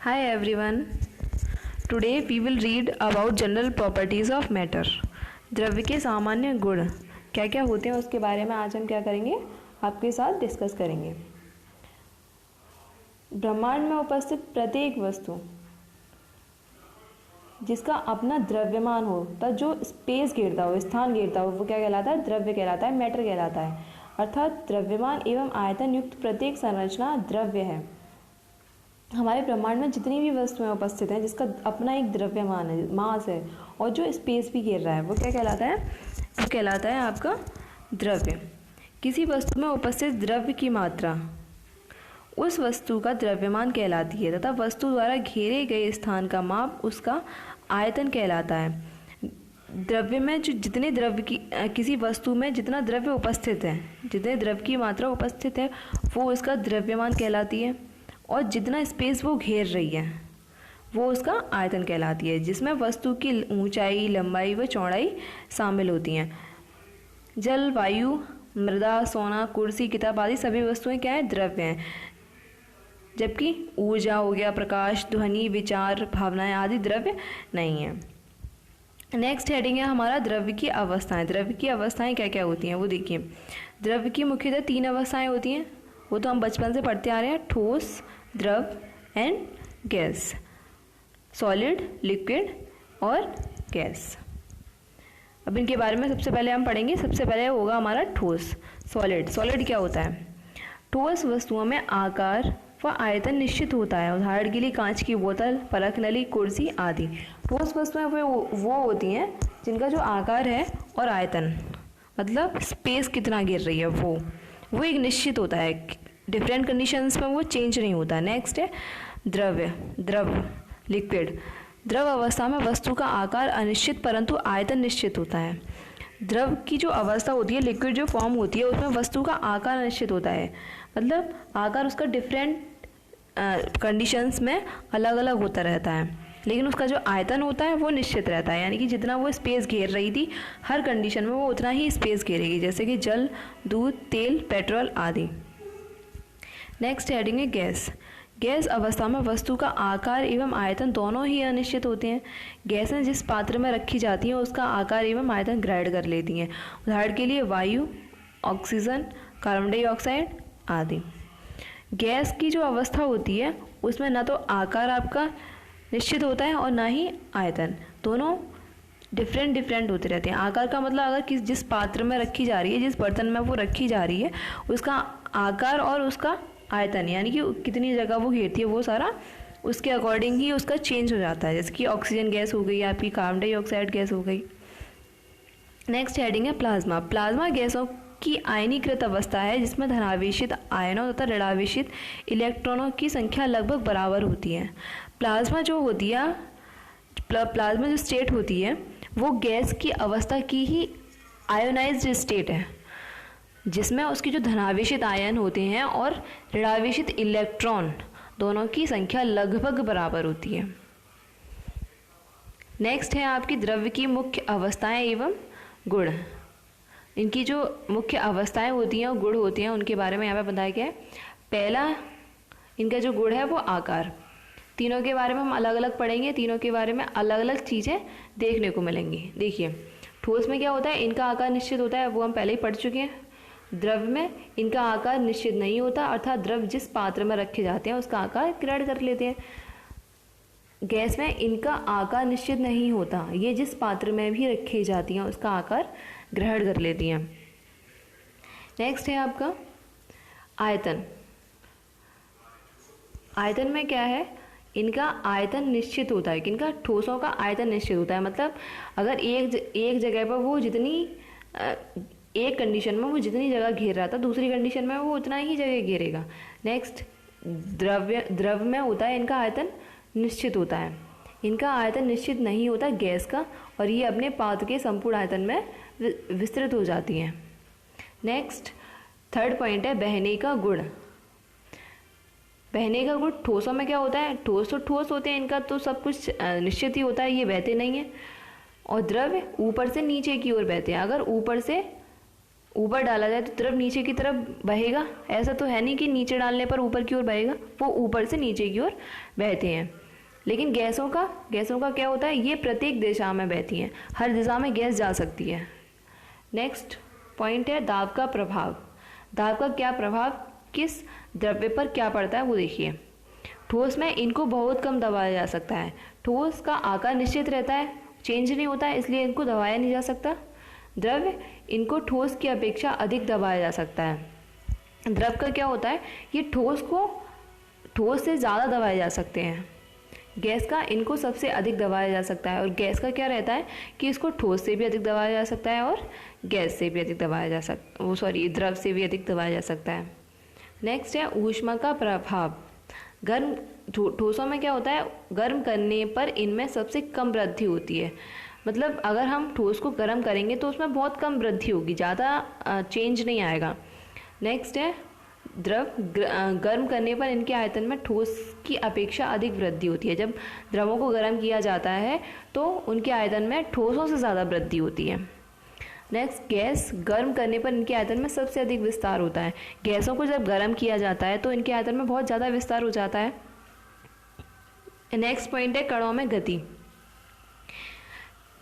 Hi everyone. Today we will read about general properties of matter. द्रव्य के सामान्य गुण क्या क्या होते हैं उसके बारे में आज हम क्या करेंगे, आपके साथ डिस्कस करेंगे। ब्रह्मांड में उपस्थित प्रत्येक वस्तु जिसका अपना द्रव्यमान हो, तथा जो स्पेस घेरता हो, स्थान घेरता हो, वो क्या कहलाता है? द्रव्य कहलाता है, मैटर कहलाता है। अर्थात द्रव्यमान एवं आयतन युक्त प्रत्येक संरचना द्रव्य है। हमारे ब्रह्मांड में जितनी भी वस्तुएं उपस्थित हैं जिसका अपना एक द्रव्यमान है, मास है, और जो स्पेस भी घेर रहा है, वो क्या कहलाता है? वो कहलाता है आपका द्रव्य। किसी वस्तु में उपस्थित द्रव्य की मात्रा उस वस्तु का द्रव्यमान कहलाती है तथा वस्तु द्वारा घेरे गए स्थान का माप उसका आयतन कहलाता है। द्रव्य में जो जितने द्रव्य की किसी वस्तु में जितना द्रव्य उपस्थित है, जितने द्रव्य की मात्रा उपस्थित है, वो उसका द्रव्यमान कहलाती है, और जितना स्पेस वो घेर रही है वो उसका आयतन कहलाती है, जिसमें वस्तु की ऊंचाई, लंबाई व चौड़ाई शामिल होती हैं। जल, वायु, मृदा, सोना, कुर्सी, किताब आदि सभी वस्तुएं क्या है? द्रव्य हैं। जबकि ऊर्जा हो गया, प्रकाश, ध्वनि, विचार, भावनाएं आदि द्रव्य नहीं है। नेक्स्ट हेडिंग है हमारा द्रव्य की अवस्थाएं। द्रव्य की अवस्थाएं क्या क्या होती हैं वो देखिए। द्रव्य की मुख्यतः 3 अवस्थाएं होती हैं, वो तो हम बचपन से पढ़ते आ रहे हैं। ठोस, द्रव एंड गैस, सॉलिड, लिक्विड और गैस। अब इनके बारे में सबसे पहले हम पढ़ेंगे। सबसे पहले होगा हमारा ठोस, सॉलिड। सॉलिड क्या होता है? ठोस वस्तुओं में आकार व आयतन निश्चित होता है। उदाहरण के लिए कांच की बोतल, फलक, नली, कुर्सी आदि। ठोस वस्तुएं वो होती हैं जिनका जो आकार है और आयतन, मतलब स्पेस कितना गिर रही है, वो एक निश्चित होता है। डिफरेंट कंडीशंस में वो चेंज नहीं होता। नेक्स्ट है द्रव्य, द्रव, लिक्विड। द्रव अवस्था में वस्तु का आकार अनिश्चित परंतु आयतन निश्चित होता है। द्रव की जो अवस्था होती है, लिक्विड जो फॉर्म होती है, उसमें वस्तु का आकार अनिश्चित होता है, मतलब आकार उसका डिफरेंट कंडीशंस में अलग अलग होता रहता है, लेकिन उसका जो आयतन होता है वो निश्चित रहता है। यानी कि जितना वो स्पेस घेर रही थी हर कंडीशन में वो उतना ही स्पेस घेरेगी, जैसे कि जल, दूध, तेल, पेट्रोल आदि। नेक्स्ट हेडिंग है गैस। गैस अवस्था में वस्तु का आकार एवं आयतन दोनों ही अनिश्चित होते हैं। गैसें जिस पात्र में रखी जाती हैं उसका आकार एवं आयतन ग्रहण कर लेती हैं। उदाहरण के लिए वायु, ऑक्सीजन, कार्बन डाइऑक्साइड आदि। गैस की जो अवस्था होती है उसमें ना तो आकार आपका निश्चित होता है और ना ही आयतन, दोनों डिफरेंट होते रहते हैं। आकार का मतलब अगर जिस पात्र में रखी जा रही है, जिस बर्तन में वो रखी जा रही है, उसका आकार और उसका आयतन, यानी कि कितनी जगह वो घेरती है, वो सारा उसके अकॉर्डिंग ही उसका चेंज हो जाता है। जैसे कि ऑक्सीजन गैस हो गई, आपकी कार्बन डाइऑक्साइड गैस हो गई। नेक्स्ट हेडिंग है प्लाज्मा। प्लाज्मा गैसों की आयनीकृत अवस्था है जिसमें धनावेशित आयनों तथा ऋणावेशित इलेक्ट्रॉनों की संख्या लगभग बराबर होती है। प्लाज्मा जो होती है, प्लाज्मा जो स्टेट होती है वो गैस की अवस्था की ही आयोनाइज्ड स्टेट है, जिसमें उसकी जो धनावेशित आयन होते हैं और ऋणावेशित इलेक्ट्रॉन दोनों की संख्या लगभग बराबर होती है। नेक्स्ट है आपकी द्रव्य की मुख्य अवस्थाएं एवं गुण। इनकी जो मुख्य अवस्थाएं होती हैं और गुण होते हैं उनके बारे में यहाँ पे बताया गया है। पहला इनका जो गुण है वो आकार। तीनों के बारे में हम अलग अलग पढ़ेंगे, तीनों के बारे में अलग अलग चीज़ें देखने को मिलेंगी। देखिए, ठोस में क्या होता है? इनका आकार निश्चित होता है, वो हम पहले ही पढ़ चुके हैं। द्रव्य में इनका आकार निश्चित नहीं होता, अर्थात द्रव्य जिस पात्र में रखे जाते हैं उसका आकार ग्रहण कर लेते हैं। गैस में इनका आकार निश्चित नहीं होता, ये जिस पात्र में भी रखी जाती हैं उसका आकार ग्रहण कर लेती हैं। नेक्स्ट है आपका आयतन। आयतन में क्या है? इनका आयतन निश्चित होता है। किनका? ठोसों का आयतन निश्चित होता है, मतलब अगर एक जगह पर वो जितनी एक कंडीशन में वो जितनी जगह घेर रहा था, दूसरी कंडीशन में वो उतना ही जगह घेरेगा। नेक्स्ट द्रव में होता है इनका आयतन निश्चित होता है। इनका आयतन निश्चित नहीं होता गैस का, और ये अपने पात्र के संपूर्ण आयतन में विस्तृत हो जाती हैं। नेक्स्ट थर्ड पॉइंट है बहने का गुण। बहने का गुण ठोसों में क्या होता है? ठोस तो ठोस होते हैं, इनका तो सब कुछ निश्चित ही होता है, ये बहते नहीं है। और द्रव्य ऊपर से नीचे की ओर बहते हैं। अगर ऊपर से ऊपर डाला जाए तो द्रव नीचे की तरफ बहेगा? ऐसा तो है नहीं कि नीचे डालने पर ऊपर की ओर बहेगा, वो ऊपर से नीचे की ओर बहते हैं। लेकिन गैसों का क्या होता है, ये प्रत्येक दिशा में बहती हैं, हर दिशा में गैस जा सकती है। नेक्स्ट पॉइंट है दाब का प्रभाव। दाब का क्या प्रभाव किस द्रव्य पर क्या पड़ता है वो देखिए। ठोस में इनको बहुत कम दबाया जा सकता है। ठोस का आकार निश्चित रहता है, चेंज नहीं होता है, इसलिए इनको दबाया नहीं जा सकता। द्रव्य इनको ठोस की अपेक्षा अधिक दबाया जा सकता है। द्रव का क्या होता है, ये ठोस से ज़्यादा दबाए जा सकते हैं। गैस का इनको सबसे अधिक दबाया जा सकता है, और गैस का क्या रहता है कि इसको ठोस से भी अधिक दबाया जा सकता है और गैस से भी अधिक दबाया जा सकता द्रव से भी अधिक दबाया जा सकता है। नेक्स्ट है ऊष्मा का प्रभाव। गर्म ठोसों में क्या होता है, गर्म करने पर इनमें सबसे कम वृद्धि होती है। मतलब अगर हम ठोस को गर्म करेंगे तो उसमें बहुत कम वृद्धि होगी, ज़्यादा चेंज नहीं आएगा। नेक्स्ट है द्रव गर्म करने पर इनके आयतन में ठोस की अपेक्षा अधिक वृद्धि होती है। जब द्रवों को गर्म किया जाता है तो उनके आयतन में ठोसों से ज़्यादा वृद्धि होती है। नेक्स्ट गैस गर्म करने पर इनके आयतन में सबसे अधिक विस्तार होता है। गैसों को जब गर्म किया जाता है तो इनके आयतन में बहुत ज़्यादा विस्तार हो जाता है। नेक्स्ट पॉइंट है कणों में गति।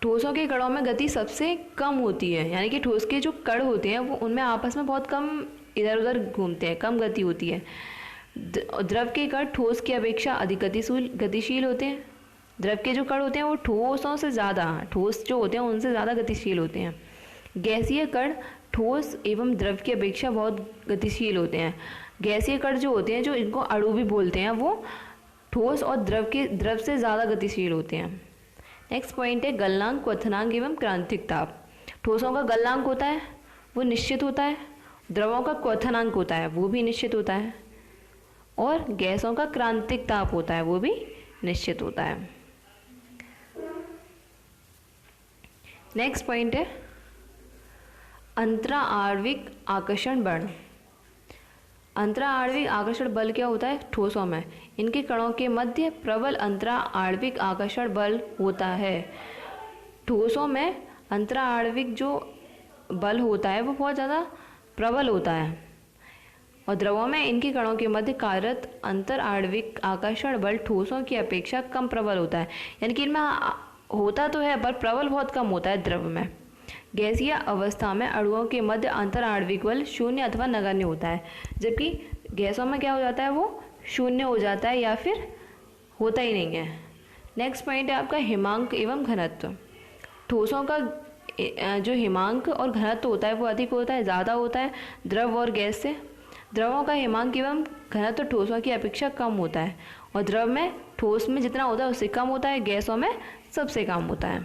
ठोसों के कणों में गति सबसे कम होती है, यानी कि ठोस के जो कण होते हैं वो उनमें आपस में बहुत कम इधर उधर घूमते हैं, कम गति होती है। द्रव के कण ठोस की अपेक्षा अधिक गतिशील होते हैं। द्रव के जो कण होते हैं वो ठोसों से ज़्यादा, ठोस जो होते हैं उनसे ज़्यादा गतिशील होते हैं। गैसीय कण ठोस एवं द्रव की अपेक्षा बहुत गतिशील होते हैं। गैसीय कण जो होते हैं, जो इनको अणु भी बोलते हैं, वो ठोस और द्रव से ज़्यादा गतिशील होते हैं। नेक्स्ट पॉइंट है गलनांक, क्वथनांक एवं क्रांतिक ताप। ठोसों का गलनांक होता है वो निश्चित होता है, द्रवों का क्वथनांक होता है वो भी निश्चित होता है, और गैसों का क्रांतिक ताप होता है वो भी निश्चित होता है। नेक्स्ट पॉइंट है अंतराआण्विक आकर्षण बल। अंतराआण्विक आकर्षण बल क्या होता है, ठोसों में इनके कणों के मध्य प्रबल अंतराआण्विक आकर्षण बल होता है। ठोसों में अंतराआण्विक जो बल होता है वो बहुत ज़्यादा प्रबल होता है, और द्रवों में इनके कणों के मध्य कार्यरत अंतराआण्विक आकर्षण बल ठोसों की अपेक्षा कम प्रबल होता है। यानी कि इनमें होता तो है पर प्रबल बहुत कम होता है द्रव में। गैसीय अवस्था में अणुओं के मध्य अंतराआण्विक बल शून्य अथवा नगण्य होता है, जबकि गैसों में क्या हो जाता है वो शून्य हो जाता है या फिर होता ही नहीं है। नेक्स्ट पॉइंट है आपका हिमांक एवं घनत्व। ठोसों का जो हिमांक और घनत्व होता है वो अधिक होता है, ज़्यादा होता है द्रव और गैस से। द्रवों का हिमांक एवं घनत्व ठोसों की अपेक्षा कम होता है, और द्रव में ठोस में जितना होता है उससे कम होता है, गैसों में सबसे कम होता है।